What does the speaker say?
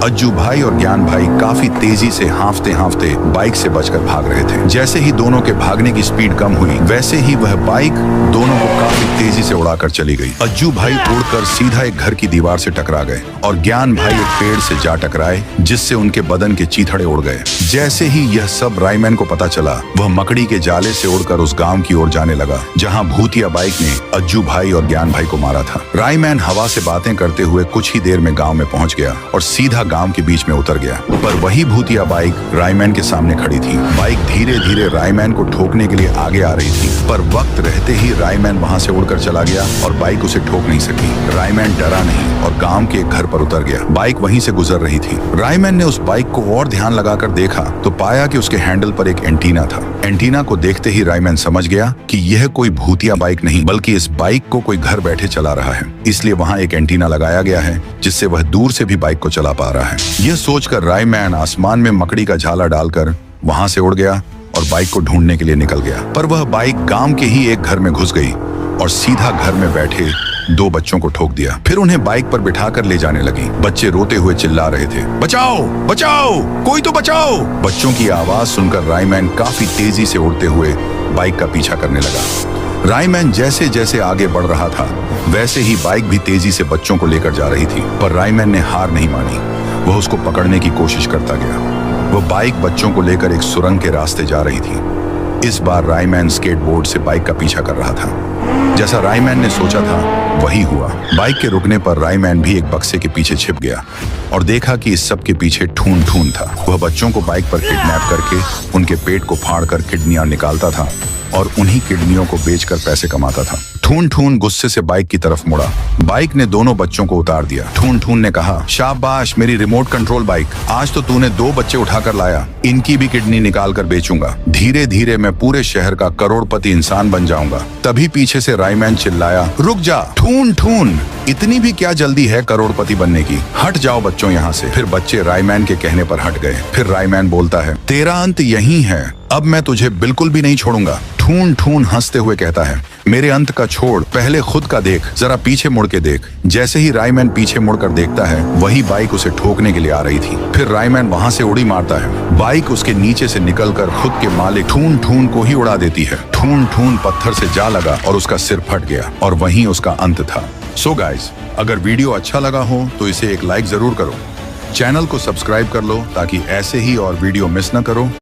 अज्जू भाई और ज्ञान भाई काफी तेजी से हांफते हांफते बाइक से बचकर भाग रहे थे। जैसे ही दोनों के भागने की स्पीड कम हुई, वैसे ही वह बाइक दोनों को काफी तेजी से उड़ाकर चली गई। अज्जू भाई उड़कर सीधा एक घर की दीवार से टकरा गए और ज्ञान भाई एक पेड़ से जा टकराए, जिससे उनके बदन के चीथड़े उड़ गए। जैसे ही यह सब रायमैन को पता चला, वह मकड़ी के जाले से उड़कर उस गांव की ओर जाने लगा जहां भूतिया बाइक ने अज्जू भाई और ज्ञान भाई को मारा था। रायमैन हवा से बातें करते हुए कुछ ही देर में गांव में पहुंच गया और सीधा गांव के बीच में उतर गया। पर वही भूतिया बाइक रायमैन के सामने खड़ी थी। बाइक धीरे धीरे रायमैन को ठोकने के लिए आगे आ रही थी, पर वक्त रहते ही रायमैन वहां से उड़कर चला गया और बाइक उसे ठोक नहीं सकी। रायमैन डरा नहीं और गांव के एक घर पर उतर गया। बाइक वहीं से गुजर रही थी। रायमैन ने उस बाइक को और ध्यान लगाकर देखा तो पाया कि उसके हैंडल पर एक एंटीना था। एंटीना को देखते ही रायमैन समझ गया कि यह कोई भूतिया बाइक नहीं, बल्कि इस बाइक को कोई घर बैठे चला रहा है। इसलिए वहां एक एंटीना लगाया गया है, जिससे वह दूर से भी बाइक को चला पा रहा है। यह सोचकर रायमैन आसमान में मकड़ी का झाला डालकर वहां से उड़ गया और बाइक को ढूंढने के लिए निकल गया। पर वह बाइक गांव के ही एक घर में घुस गई और सीधा घर में बैठे दो बच्चों को ठोक दिया। फिर उन्हें बाइक पर बिठाकर ले जाने लगी। बच्चे रोते हुए चिल्ला रहे थे, बचाओ बचाओ, कोई तो बचाओ। बच्चों की आवाज सुनकर रायमैन काफी तेजी से उड़ते हुए बाइक का पीछा करने लगा। रायमैन जैसे जैसे आगे बढ़ रहा था, वैसे ही बाइक भी तेजी से बच्चों को लेकर जा रही थी। पर रायमैन ने हार नहीं मानी। वह उसको पकड़ने की कोशिश करता गया। वह बाइक बच्चों को लेकर एक सुरंग के रास्ते जा रही थी। इस बार रायमैन स्केटबोर्ड से बाइक का पीछा कर रहा था। जैसा रायमैन ने सोचा था वही हुआ। बाइक के रुकने पर रायमैन भी एक बक्से के पीछे छिप गया और देखा कि इस सब के पीछे ठून ठून था। वह बच्चों को बाइक पर किडनैप करके उनके पेट को फाड़कर किडनियां निकालता था और उन्हीं किडनियों को बेचकर पैसे कमाता था। ठून ठून गुस्से से बाइक की तरफ मुड़ा। बाइक ने दोनों बच्चों को उतार दिया। ठून ठून ने कहा, शाबाश मेरी रिमोट कंट्रोल बाइक, आज तो तूने दो बच्चे उठाकर लाया, इनकी भी किडनी निकाल कर बेचूंगा। धीरे धीरे मैं पूरे शहर का करोड़पति इंसान बन जाऊंगा। तभी पीछे से रायमैन चिल्लाया, रुक जा ठून ठून, इतनी भी क्या जल्दी है करोड़पति बनने की, हट जाओ बच्चों यहाँ से। फिर बच्चे रायमैन के कहने पर हट गए। फिर रायमैन बोलता है, तेरा अंत यही है, अब मैं तुझे बिल्कुल भी नहीं छोड़ूंगा। ठून ठून हंसते हुए कहता है, मेरे अंत का छोड़, पहले खुद का देख, जरा पीछे मुड़ के देख। जैसे ही रायमैन पीछे मुड़कर देखता है, वही बाइक उसे ठोकने के लिए आ रही थी। फिर रायमैन वहां से उड़ी मारता है। बाइक उसके नीचे से निकलकर खुद के मालिक ठून ठून को ही उड़ा देती है। ठून ठून पत्थर से जा लगा और उसका सिर फट गया और वहीं उसका अंत था। सो गाइस, अगर वीडियो अच्छा लगा हो तो इसे एक लाइक जरूर करो। चैनल को सब्सक्राइब कर लो ताकि ऐसे ही और वीडियो मिस न करो।